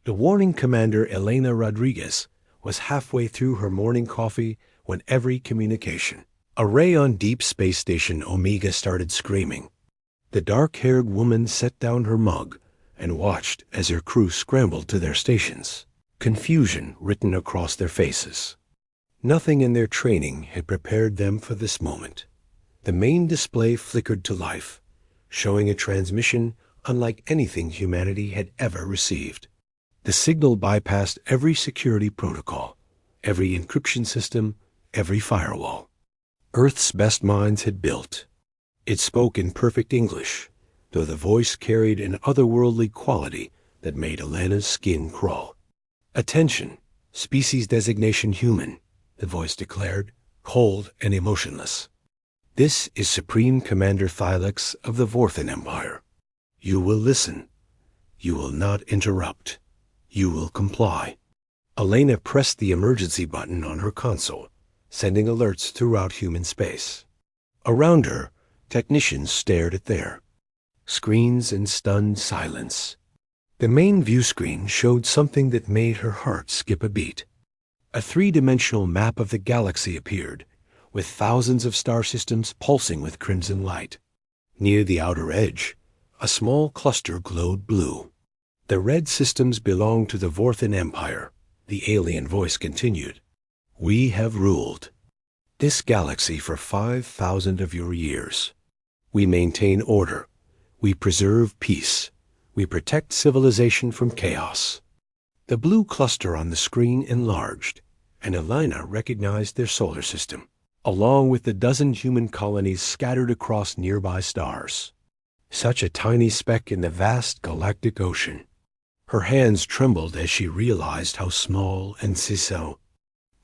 The warning commander Elena Rodriguez was halfway through her morning coffee when every communication array on Deep Space Station Omega started screaming. The dark-haired woman set down her mug and watched as her crew scrambled to their stations, confusion written across their faces. Nothing in their training had prepared them for this moment. The main display flickered to life, showing a transmission unlike anything humanity had ever received. The signal bypassed every security protocol, every encryption system, every firewall Earth's best minds had built. It spoke in perfect English, though the voice carried an otherworldly quality that made Elena's skin crawl. "Attention, species designation human," the voice declared, cold and emotionless. "This is Supreme Commander Thylex of the Vorthan Empire. You will listen. You will not interrupt. You will comply." Elena pressed the emergency button on her console, sending alerts throughout human space. Around her, technicians stared at their screens in stunned silence. The main view screen showed something that made her heart skip a beat. A three-dimensional map of the galaxy appeared, with thousands of star systems pulsing with crimson light. Near the outer edge, a small cluster glowed blue. "The red systems belong to the Vorthan Empire," the alien voice continued. "We have ruled this galaxy for 5,000 of your years. We maintain order. We preserve peace. We protect civilization from chaos." The blue cluster on the screen enlarged, and Elena recognized their solar system, along with the dozen human colonies scattered across nearby stars. Such a tiny speck in the vast galactic ocean. Her hands trembled as she realized how small and so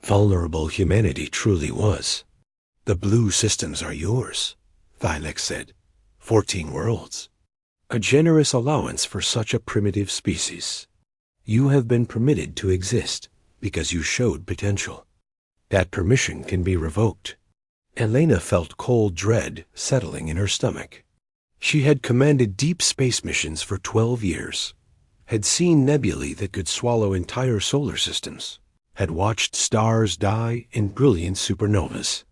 vulnerable humanity truly was. "The blue systems are yours," Thylex said. 14 worlds. A generous allowance for such a primitive species. You have been permitted to exist because you showed potential. That permission can be revoked. Elena felt cold dread settling in her stomach. She had commanded deep space missions for 12 years, had seen nebulae that could swallow entire solar systems, had watched stars die in brilliant supernovas.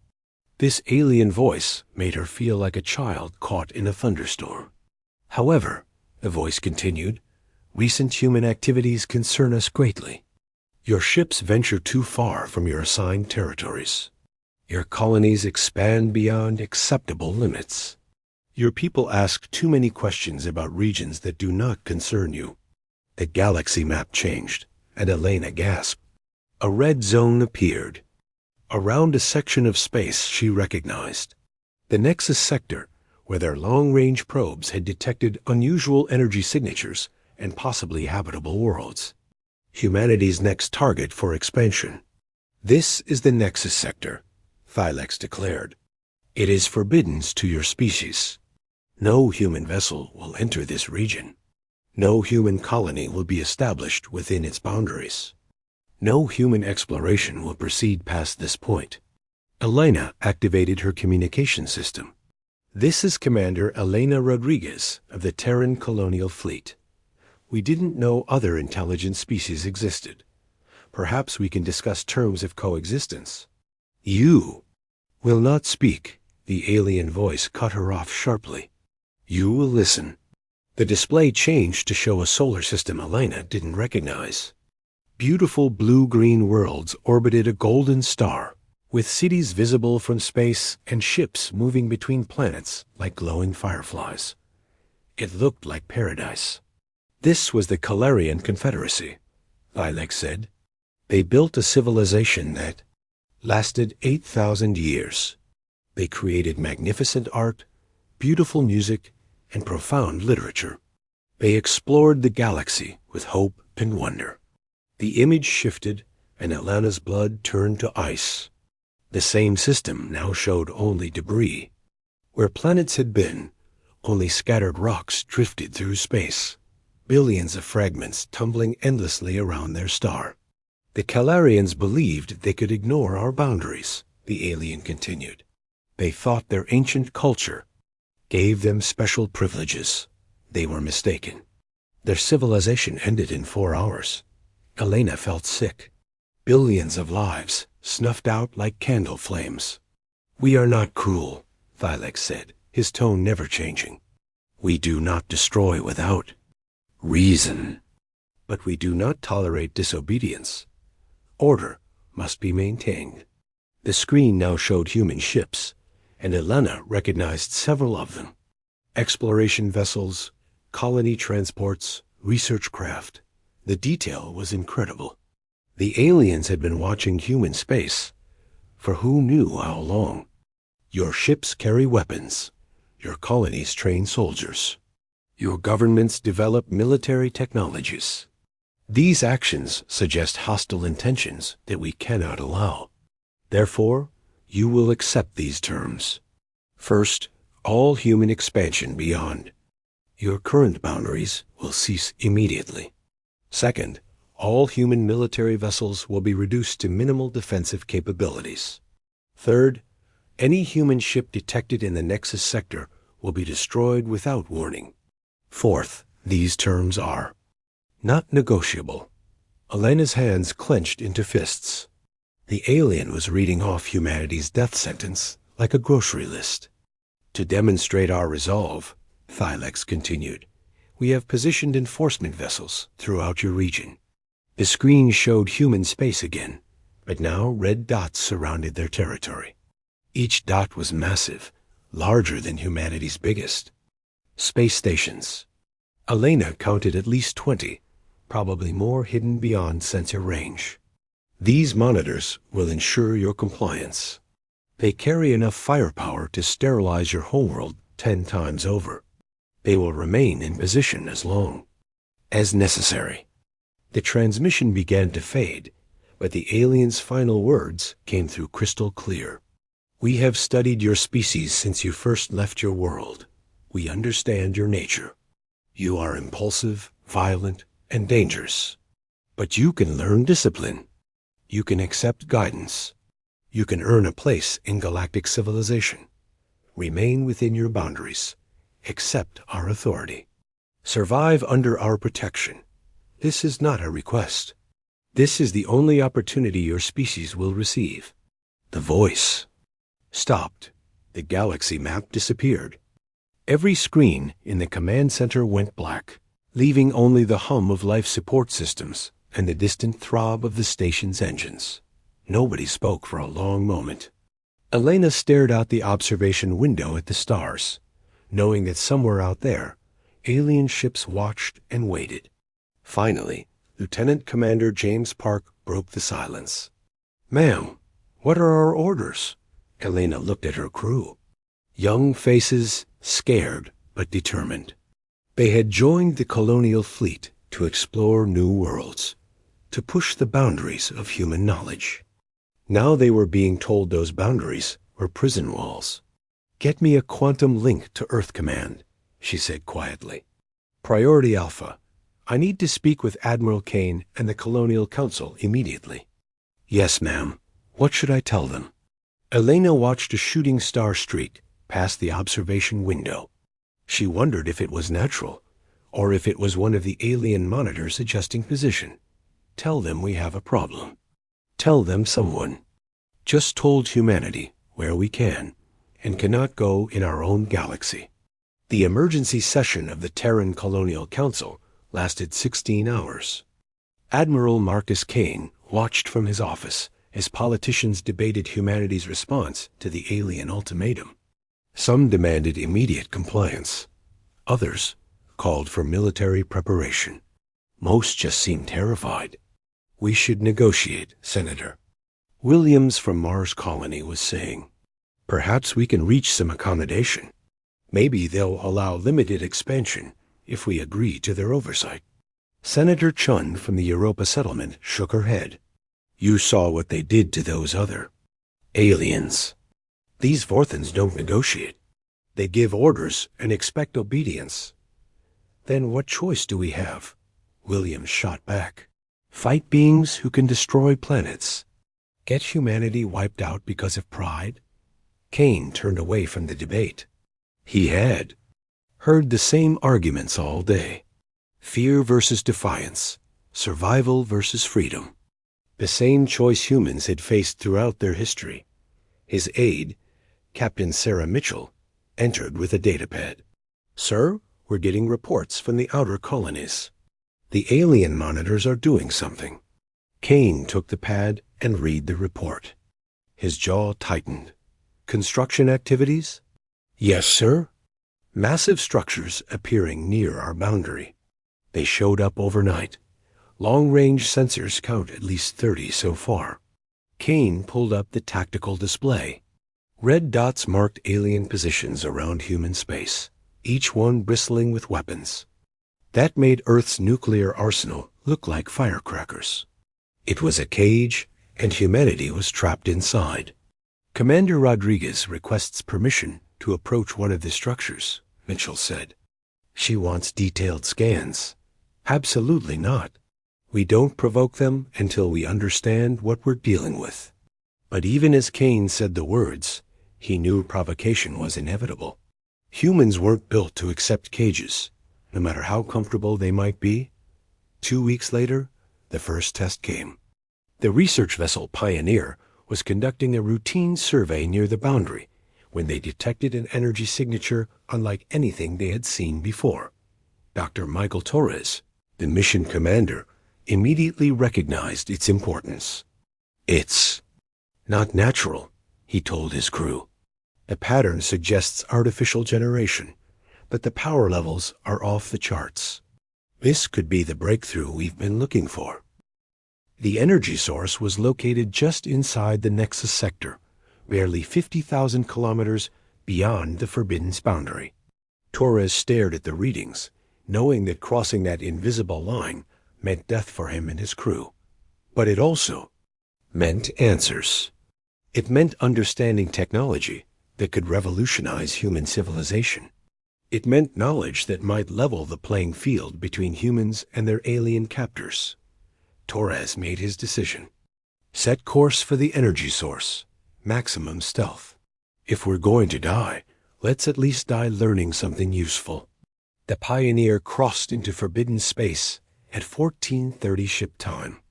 This alien voice made her feel like a child caught in a thunderstorm. "However," the voice continued, "recent human activities concern us greatly. Your ships venture too far from your assigned territories. Your colonies expand beyond acceptable limits. Your people ask too many questions about regions that do not concern you." The galaxy map changed, and Elena gasped. A red zone appeared. Around a section of space she recognized. The Nexus sector, where their long-range probes had detected unusual energy signatures and possibly habitable worlds. Humanity's next target for expansion. "This is the Nexus sector," Thylex declared. "It is forbidden to your species. No human vessel will enter this region. No human colony will be established within its boundaries. No human exploration will proceed past this point." Elena activated her communication system. "This is Commander Elena Rodriguez of the Terran Colonial Fleet. We didn't know other intelligent species existed. Perhaps we can discuss terms of coexistence." "You will not speak," the alien voice cut her off sharply. "You will listen." The display changed to show a solar system Elena didn't recognize. Beautiful blue-green worlds orbited a golden star, with cities visible from space and ships moving between planets like glowing fireflies. It looked like paradise. "This was the Calarian Confederacy," Thylex said. "They built a civilization that lasted 8,000 years. They created magnificent art, beautiful music, and profound literature. They explored the galaxy with hope and wonder." The image shifted, and Elena's blood turned to ice. The same system now showed only debris. Where planets had been, only scattered rocks drifted through space, billions of fragments tumbling endlessly around their star. "The Calarians believed they could ignore our boundaries," the alien continued. "They thought their ancient culture gave them special privileges. They were mistaken. Their civilization ended in 4 hours. Elena felt sick. Billions of lives snuffed out like candle flames. We are not cruel, Thylex said, his tone never changing. We do not destroy without reason. But we do not tolerate disobedience. Order must be maintained. The screen now showed human ships, and Elena recognized several of them. Exploration vessels, colony transports, research craft. The detail was incredible. The aliens had been watching human space for who knew how long. Your ships carry weapons. Your colonies train soldiers. Your governments develop military technologies. These actions suggest hostile intentions that we cannot allow. Therefore, you will accept these terms. First, all human expansion beyond. Your current boundaries will cease immediately. Second, all human military vessels will be reduced to minimal defensive capabilities. Third, any human ship detected in the Nexus sector will be destroyed without warning. Fourth, these terms are not negotiable. Elena's hands clenched into fists. The alien was reading off humanity's death sentence like a grocery list. To demonstrate our resolve, Thylex continued, we have positioned enforcement vessels throughout your region. The screen showed human space again, but now red dots surrounded their territory. Each dot was massive, larger than humanity's biggest. Space stations. Elena counted at least 20, probably more hidden beyond sensor range. These monitors will ensure your compliance. They carry enough firepower to sterilize your homeworld 10 times over. They will remain in position as long as necessary. The transmission began to fade, but the alien's final words came through crystal clear. We have studied your species since you first left your world. We understand your nature. You are impulsive, violent, and dangerous. But you can learn discipline. You can accept guidance. You can earn a place in galactic civilization. Remain within your boundaries. Accept our authority. Survive under our protection. This is not a request. This is the only opportunity your species will receive. The voice stopped. The galaxy map disappeared. Every screen in the command center went black, leaving only the hum of life support systems and the distant throb of the station's engines. Nobody spoke for a long moment. Elena stared out the observation window at the stars, knowing that somewhere out there, alien ships watched and waited. Finally, Lieutenant Commander James Park broke the silence. Ma'am, what are our orders? Elena looked at her crew. Young faces, scared but determined. They had joined the colonial fleet to explore new worlds, to push the boundaries of human knowledge. Now they were being told those boundaries were prison walls. Get me a quantum link to Earth Command, she said quietly. Priority Alpha. I need to speak with Admiral Kane and the Colonial Council immediately. Yes, ma'am. What should I tell them? Elena watched a shooting star streak past the observation window. She wondered if it was natural, or if it was one of the alien monitors adjusting position. Tell them we have a problem. Tell them someone just told humanity where we can and cannot go in our own galaxy. The emergency session of the Terran Colonial Council lasted 16 hours. Admiral Marcus Kane watched from his office as politicians debated humanity's response to the alien ultimatum. Some demanded immediate compliance. Others called for military preparation. Most just seemed terrified. We should negotiate, Senator. Williams from Mars Colony was saying. Perhaps we can reach some accommodation. Maybe they'll allow limited expansion if we agree to their oversight. Senator Chun from the Europa settlement shook her head. You saw what they did to those other aliens. These Vorthans don't negotiate. They give orders and expect obedience. Then what choice do we have? Williams shot back. Fight beings who can destroy planets. Get humanity wiped out because of pride? Kane turned away from the debate. He had heard the same arguments all day. Fear versus defiance. Survival versus freedom. The same choice humans had faced throughout their history. His aide, Captain Sarah Mitchell, entered with a datapad. "Sir, we're getting reports from the outer colonies. The alien monitors are doing something." Kane took the pad and read the report. His jaw tightened. "Construction activities?" "Yes, sir." "Massive structures appearing near our boundary. They showed up overnight. Long-range sensors count at least 30 so far." Kane pulled up the tactical display. Red dots marked alien positions around human space, each one bristling with weapons. That made Earth's nuclear arsenal look like firecrackers. It was a cage, and humanity was trapped inside. "Commander Rodriguez requests permission to approach one of the structures," Mitchell said. "She wants detailed scans." "Absolutely not. We don't provoke them until we understand what we're dealing with." But even as Kane said the words, he knew provocation was inevitable. Humans weren't built to accept cages, no matter how comfortable they might be. 2 weeks later, the first test came. The research vessel Pioneer was conducting a routine survey near the boundary when they detected an energy signature unlike anything they had seen before. Dr. Michael Torres, the mission commander, immediately recognized its importance. "It's not natural," he told his crew. "The pattern suggests artificial generation, but the power levels are off the charts. This could be the breakthrough we've been looking for." The energy source was located just inside the Nexus sector, barely 50,000 kilometers beyond the Forbidden's boundary. Torres stared at the readings, knowing that crossing that invisible line meant death for him and his crew. But it also meant answers. It meant understanding technology that could revolutionize human civilization. It meant knowledge that might level the playing field between humans and their alien captors. Torres made his decision. Set course for the energy source. Maximum stealth. If we're going to die, let's at least die learning something useful. The Pioneer crossed into forbidden space at 14:30 ship time.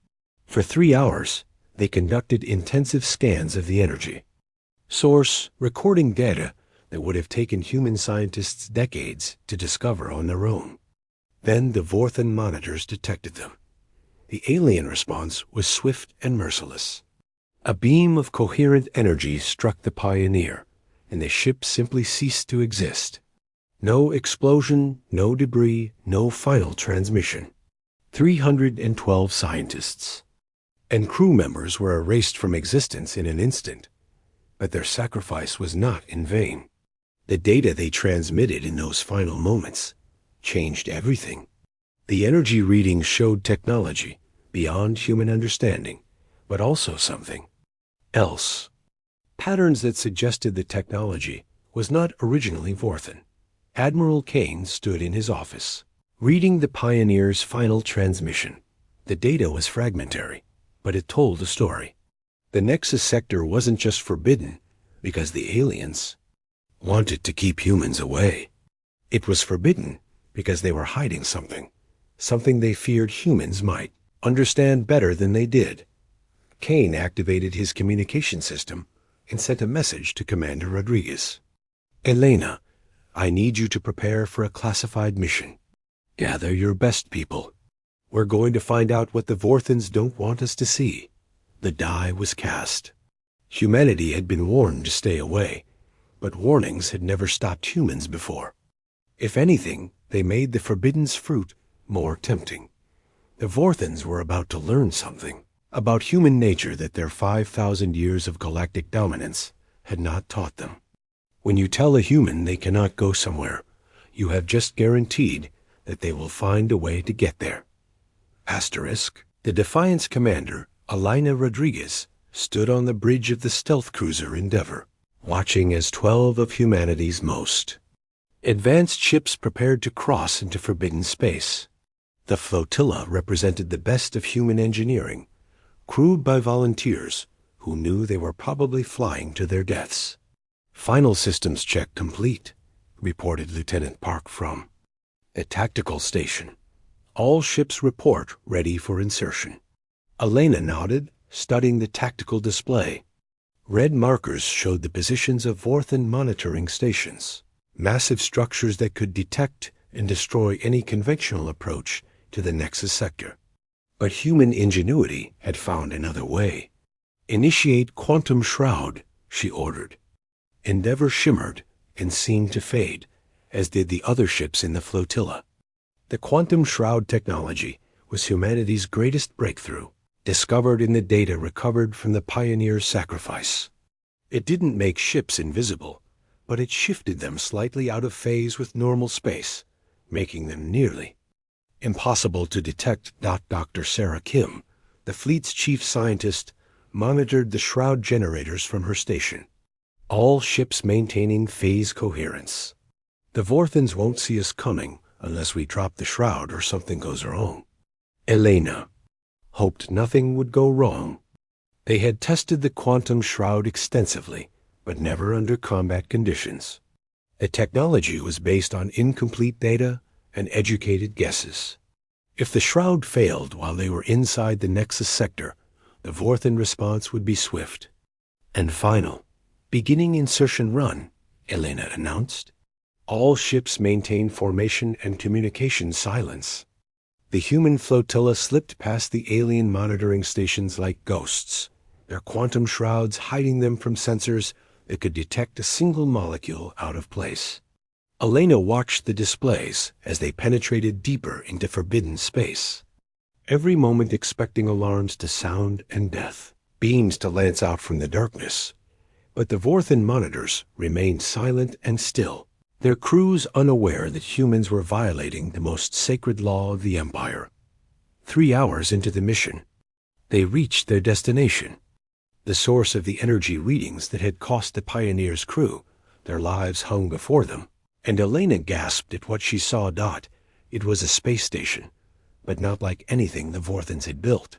For 3 hours, they conducted intensive scans of the energy. Source recording data that would have taken human scientists decades to discover on their own. Then the Vorthan monitors detected them. The alien response was swift and merciless. A beam of coherent energy struck the Pioneer, and the ship simply ceased to exist. No explosion, no debris, no final transmission. 312 scientists and crew members were erased from existence in an instant. But their sacrifice was not in vain. The data they transmitted in those final moments changed everything. The energy readings showed technology beyond human understanding, but also something else. Patterns that suggested the technology was not originally Vorthan. Admiral Kane stood in his office, reading the Pioneer's final transmission. The data was fragmentary, but it told a story. The Nexus sector wasn't just forbidden because the aliens wanted to keep humans away. It was forbidden because they were hiding something they feared humans might understand better than they did. Kane activated his communication system and sent a message to Commander Rodriguez. "Elena, I need you to prepare for a classified mission. Gather your best people. We're going to find out what the Vorthans don't want us to see." The die was cast. Humanity had been warned to stay away, but warnings had never stopped humans before. If anything, they made the Forbidden's fruit more tempting. The Vorthans were about to learn something about human nature that their 5,000 years of galactic dominance had not taught them. When you tell a human they cannot go somewhere, you have just guaranteed that they will find a way to get there. Asterisk. The Defiance commander, Elena Rodriguez, stood on the bridge of the stealth cruiser Endeavour, watching as 12 of humanity's most advanced ships prepared to cross into forbidden space. The flotilla represented the best of human engineering, crewed by volunteers who knew they were probably flying to their deaths. "Final systems check complete," reported Lieutenant Park from the tactical station. All ships report ready for insertion. Elena nodded, studying the tactical display. Red markers showed the positions of Vorthan monitoring stations, massive structures that could detect and destroy any conventional approach to the Nexus sector. But human ingenuity had found another way. "Initiate quantum shroud," she ordered. Endeavor shimmered and seemed to fade, as did the other ships in the flotilla. The quantum shroud technology was humanity's greatest breakthrough, discovered in the data recovered from the pioneer's sacrifice. It didn't make ships invisible, but it shifted them slightly out of phase with normal space, making them nearly impossible to detect. Dr. Sarah Kim, the fleet's chief scientist, monitored the shroud generators from her station. All ships maintaining phase coherence. "The Vorthans won't see us coming unless we drop the shroud or something goes wrong." Elena hoped nothing would go wrong. They had tested the quantum shroud extensively, but never under combat conditions. The technology was based on incomplete data and educated guesses. If the shroud failed while they were inside the Nexus sector, the Vorthan response would be swift and final. "Beginning insertion run," Elena announced. All ships maintain formation and communication silence. The human flotilla slipped past the alien monitoring stations like ghosts, their quantum shrouds hiding them from sensors that could detect a single molecule out of place. Elena watched the displays as they penetrated deeper into forbidden space, every moment expecting alarms to sound and death, beams to lance out from the darkness. But the Vorthan monitors remained silent and still, their crews unaware that humans were violating the most sacred law of the Empire. 3 hours into the mission, they reached their destination, the source of the energy readings that had cost the Pioneer's crew their lives hung before them, and Elena gasped at what she saw. It was a space station, but not like anything the Vorthans had built.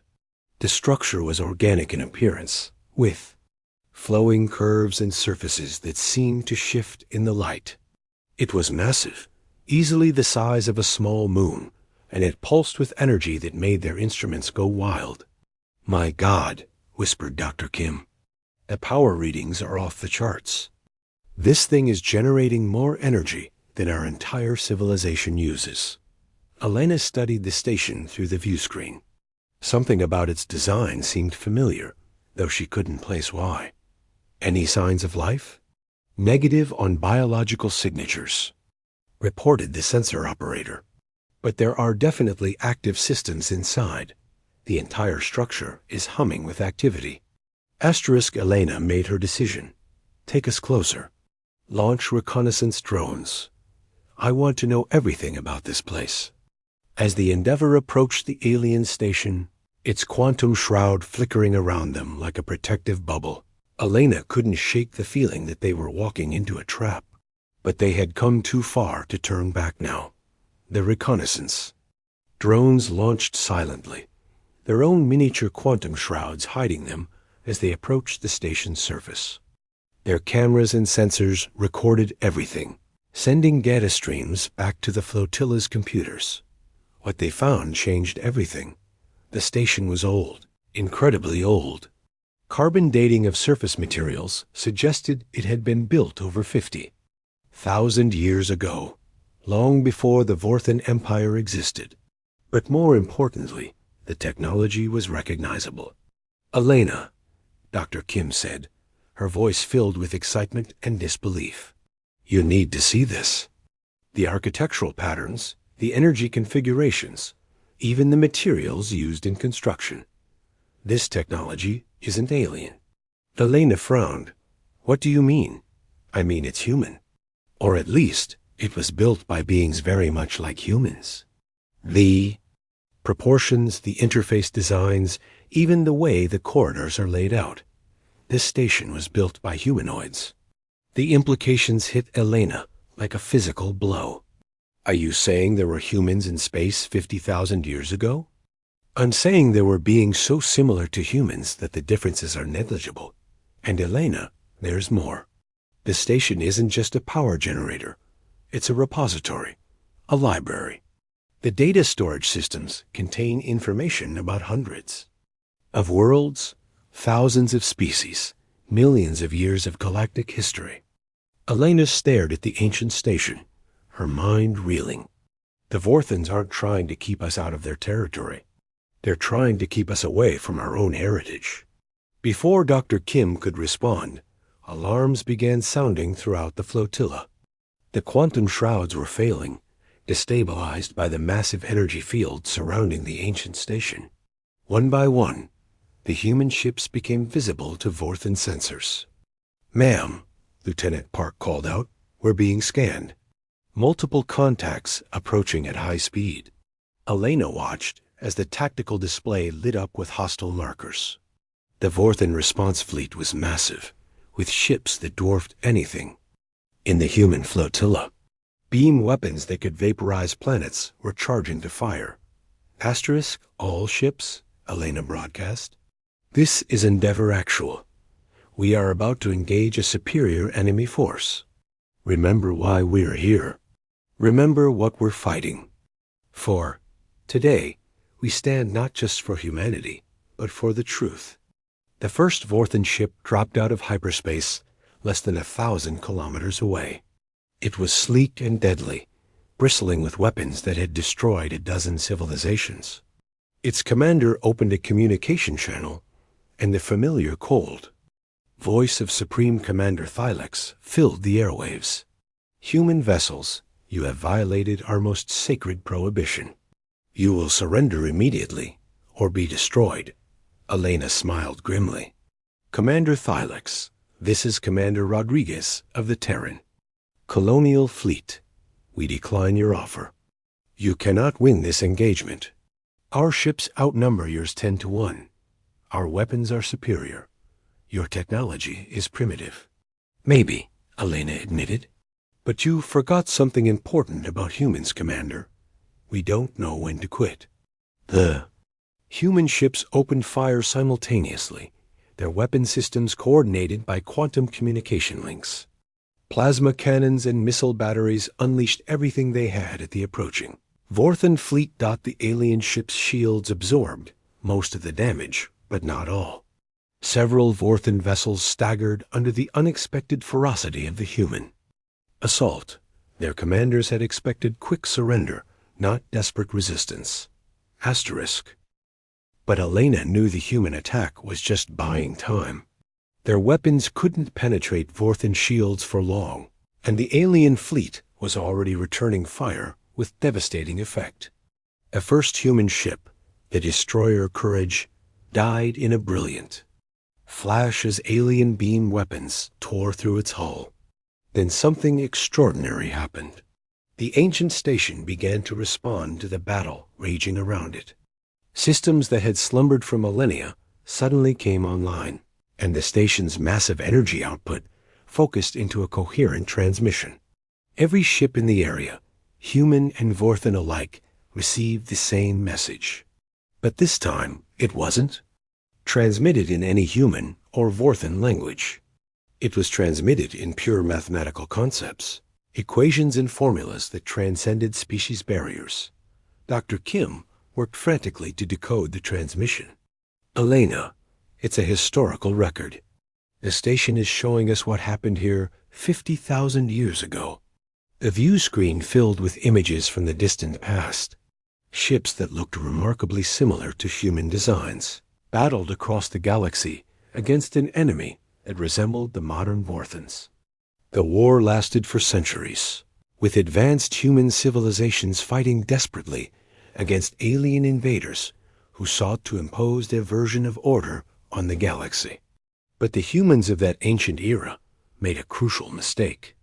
The structure was organic in appearance, with flowing curves and surfaces that seemed to shift in the light. It was massive, easily the size of a small moon, and it pulsed with energy that made their instruments go wild. "My God," whispered Dr. Kim. "The power readings are off the charts. This thing is generating more energy than our entire civilization uses." Elena studied the station through the view screen. Something about its design seemed familiar, though she couldn't place why. "Any signs of life?" "Negative on biological signatures," reported the sensor operator. "But there are definitely active systems inside. The entire structure is humming with activity." Elena made her decision. "Take us closer. Launch reconnaissance drones. I want to know everything about this place." As the Endeavor approached the alien station, its quantum shroud flickering around them like a protective bubble, Elena couldn't shake the feeling that they were walking into a trap. But they had come too far to turn back now. The reconnaissance. Drones launched silently, their own miniature quantum shrouds hiding them as they approached the station's surface. Their cameras and sensors recorded everything, sending data streams back to the flotilla's computers. What they found changed everything. The station was old, incredibly old. Carbon dating of surface materials suggested it had been built over 50,000 years ago, long before the Vorthan Empire existed. But more importantly, the technology was recognizable. "Elena," Dr. Kim said, her voice filled with excitement and disbelief. "You need to see this. The architectural patterns, the energy configurations, even the materials used in construction. This technology isn't alien." Elena frowned. "What do you mean?" "I mean it's human. Or at least, it was built by beings very much like humans. The proportions, the interface designs, even the way the corridors are laid out. This station was built by humanoids." The implications hit Elena like a physical blow. "Are you saying there were humans in space 50,000 years ago?" "I'm saying there were beings so similar to humans that the differences are negligible. And Elena, there's more. The station isn't just a power generator. It's a repository, a library. The data storage systems contain information about hundreds of worlds, thousands of species, millions of years of galactic history. Elena stared at the ancient station, her mind reeling. The Vorthans aren't trying to keep us out of their territory. They're trying to keep us away from our own heritage. Before Dr. Kim could respond, alarms began sounding throughout the flotilla. The quantum shrouds were failing, destabilized by the massive energy field surrounding the ancient station. One by one, the human ships became visible to Vorthan sensors. "Ma'am," Lieutenant Park called out, "we're being scanned." Multiple contacts approaching at high speed. Elena watched as the tactical display lit up with hostile markers. The Vorthan response fleet was massive, with ships that dwarfed anything in the human flotilla. Beam weapons that could vaporize planets were charging to fire. Asterisk, all ships, Elena broadcast. This is Endeavor Actual. We are about to engage a superior enemy force. Remember why we're here. Remember what we're fighting for. Today, we stand not just for humanity, but for the truth. The first Vorthan ship dropped out of hyperspace less than 1,000 kilometers away. It was sleek and deadly, bristling with weapons that had destroyed a dozen civilizations. Its commander opened a communication channel, and the familiar cold voice of Supreme Commander Thylex filled the airwaves. "Human vessels, you have violated our most sacred prohibition. You will surrender immediately, or be destroyed." Elena smiled grimly. "Commander Thylex, this is Commander Rodriguez of the Terran Colonial Fleet. We decline your offer. You cannot win this engagement. Our ships outnumber yours 10 to 1. Our weapons are superior. Your technology is primitive." "Maybe," Elena admitted. "But you forgot something important about humans, Commander. We don't know when to quit." The human ships opened fire simultaneously, their weapon systems coordinated by quantum communication links. Plasma cannons and missile batteries unleashed everything they had at the approaching Vorthan fleet. The alien ship's shields absorbed most of the damage, but not all. Several Vorthan vessels staggered under the unexpected ferocity of the human assault. Their commanders had expected quick surrender, not desperate resistance. Asterisk. But Elena knew the human attack was just buying time. Their weapons couldn't penetrate Vorthan shields for long, and the alien fleet was already returning fire with devastating effect. A first human ship, the destroyer Courage, died in a brilliant flash as alien beam weapons tore through its hull. Then something extraordinary happened. The ancient station began to respond to the battle raging around it. Systems that had slumbered for millennia suddenly came online, and the station's massive energy output focused into a coherent transmission. Every ship in the area, human and Vorthan alike, received the same message. But this time, it wasn't transmitted in any human or Vorthan language. It was transmitted in pure mathematical concepts, equations and formulas that transcended species barriers. Dr. Kim worked frantically to decode the transmission. "Elena, it's a historical record. The station is showing us what happened here 50,000 years ago." A view screen filled with images from the distant past. Ships that looked remarkably similar to human designs battled across the galaxy against an enemy that resembled the modern Vorthans. The war lasted for centuries, with advanced human civilizations fighting desperately against alien invaders who sought to impose their version of order on the galaxy. But the humans of that ancient era made a crucial mistake.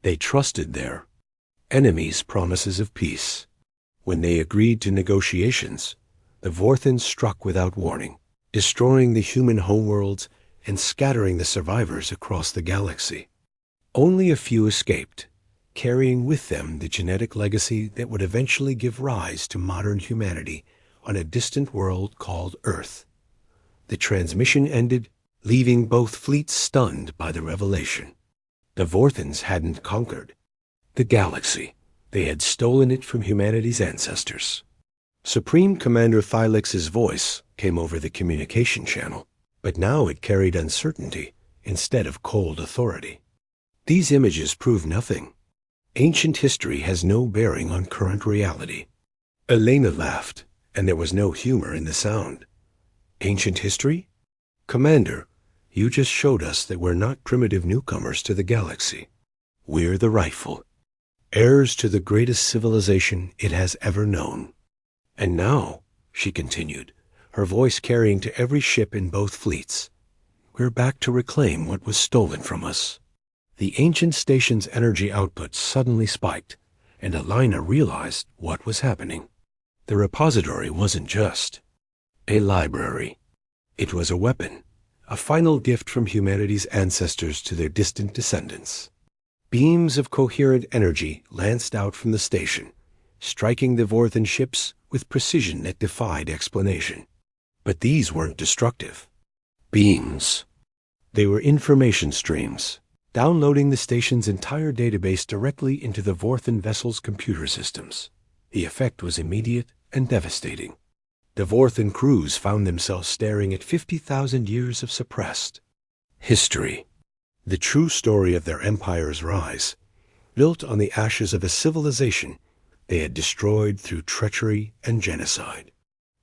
They trusted their enemies' promises of peace. When they agreed to negotiations, the Vorthans struck without warning, destroying the human homeworlds and scattering the survivors across the galaxy. Only a few escaped, carrying with them the genetic legacy that would eventually give rise to modern humanity on a distant world called Earth. The transmission ended, leaving both fleets stunned by the revelation. The Vorthans hadn't conquered the galaxy. They had stolen it from humanity's ancestors. Supreme Commander Thylex's voice came over the communication channel, but now it carried uncertainty instead of cold authority. These images prove nothing. Ancient history has no bearing on current reality. Elena laughed, and there was no humor in the sound. Ancient history? Commander, you just showed us that we're not primitive newcomers to the galaxy. We're the rightful heirs to the greatest civilization it has ever known. And now, she continued, her voice carrying to every ship in both fleets, we're back to reclaim what was stolen from us. The ancient station's energy output suddenly spiked, and Elena realized what was happening. The repository wasn't just a library. It was a weapon, a final gift from humanity's ancestors to their distant descendants. Beams of coherent energy lanced out from the station, striking the Vorthan ships with precision that defied explanation. But these weren't destructive beams. They were information streams, downloading the station's entire database directly into the Vorthan vessel's computer systems. The effect was immediate and devastating. The Vorthan crews found themselves staring at 50,000 years of suppressed history. The true story of their empire's rise, built on the ashes of a civilization they had destroyed through treachery and genocide.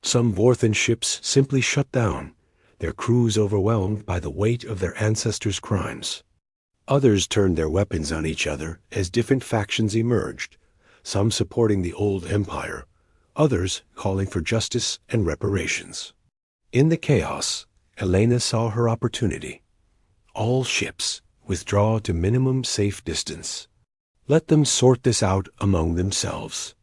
Some Vorthan ships simply shut down, their crews overwhelmed by the weight of their ancestors' crimes. Others turned their weapons on each other as different factions emerged, some supporting the old empire, others calling for justice and reparations. In the chaos, Elena saw her opportunity. All ships withdraw to minimum safe distance. Let them sort this out among themselves.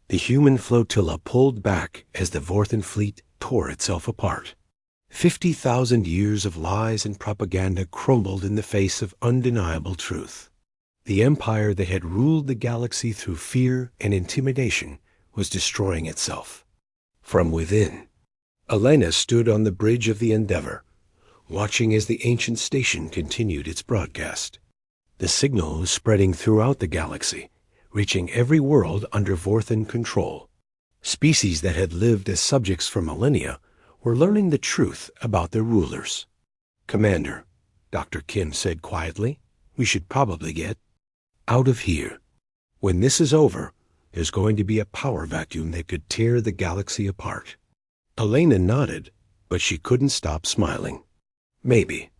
The human flotilla pulled back as the Vorthan fleet tore itself apart. 50,000 years of lies and propaganda crumbled in the face of undeniable truth. The empire that had ruled the galaxy through fear and intimidation was destroying itself. From within, Elena stood on the bridge of the Endeavor, watching as the ancient station continued its broadcast. The signal was spreading throughout the galaxy, reaching every world under Vorthan control. Species that had lived as subjects for millennia were learning the truth about their rulers. Commander, Dr. Kim said quietly, we should probably get out of here. When this is over, there's going to be a power vacuum that could tear the galaxy apart. Elena nodded, but she couldn't stop smiling. Maybe,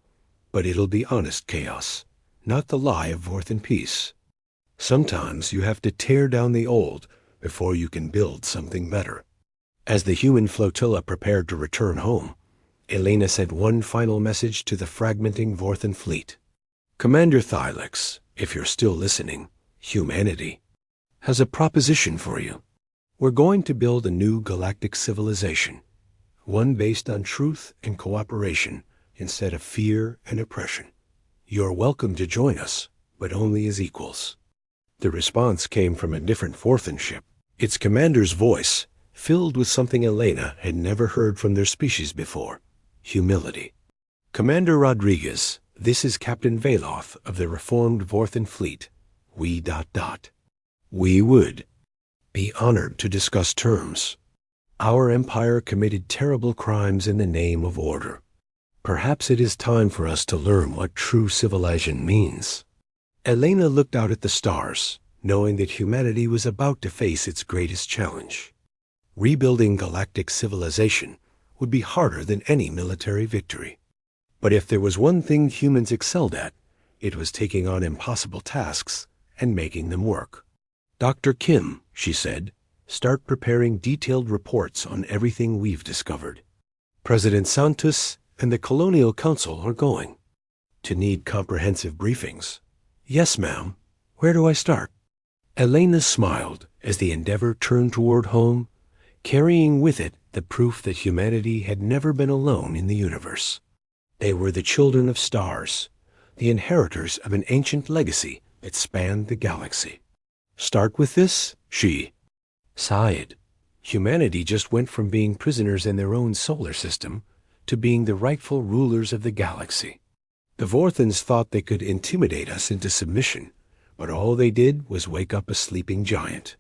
but it'll be honest chaos, not the lie of Vorthan peace. Sometimes you have to tear down the old before you can build something better. As the human flotilla prepared to return home, Elena sent one final message to the fragmenting Vorthan fleet. Commander Thylex, if you're still listening, humanity has a proposition for you. We're going to build a new galactic civilization, one based on truth and cooperation instead of fear and oppression. You're welcome to join us, but only as equals. The response came from a different Vorthan ship, its commander's voice filled with something Elena had never heard from their species before: humility. Commander Rodriguez, this is Captain Veloth of the reformed Vorthan fleet. We would be honored to discuss terms. Our empire committed terrible crimes in the name of order. Perhaps it is time for us to learn what true civilization means. Elena looked out at the stars, knowing that humanity was about to face its greatest challenge. Rebuilding galactic civilization would be harder than any military victory. But if there was one thing humans excelled at, it was taking on impossible tasks and making them work. Dr. Kim, she said, start preparing detailed reports on everything we've discovered. President Santos and the Colonial Council are going to need comprehensive briefings. Yes, ma'am. Where do I start? Elena smiled as the Endeavor turned toward home, carrying with it the proof that humanity had never been alone in the universe. They were the children of stars, the inheritors of an ancient legacy that spanned the galaxy. Start with this, she sighed. Humanity just went from being prisoners in their own solar system to being the rightful rulers of the galaxy. The Vorthans thought they could intimidate us into submission, but all they did was wake up a sleeping giant.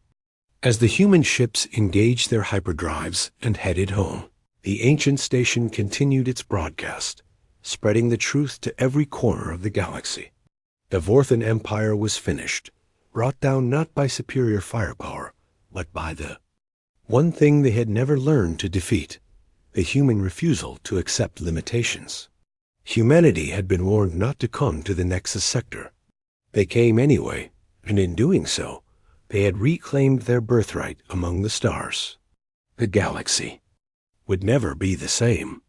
As the human ships engaged their hyperdrives and headed home, the ancient station continued its broadcast, spreading the truth to every corner of the galaxy. The Vorthan Empire was finished, brought down not by superior firepower, but by the one thing they had never learned to defeat: the human refusal to accept limitations. Humanity had been warned not to come to the Nexus sector. They came anyway, and in doing so, they had reclaimed their birthright among the stars. The galaxy would never be the same.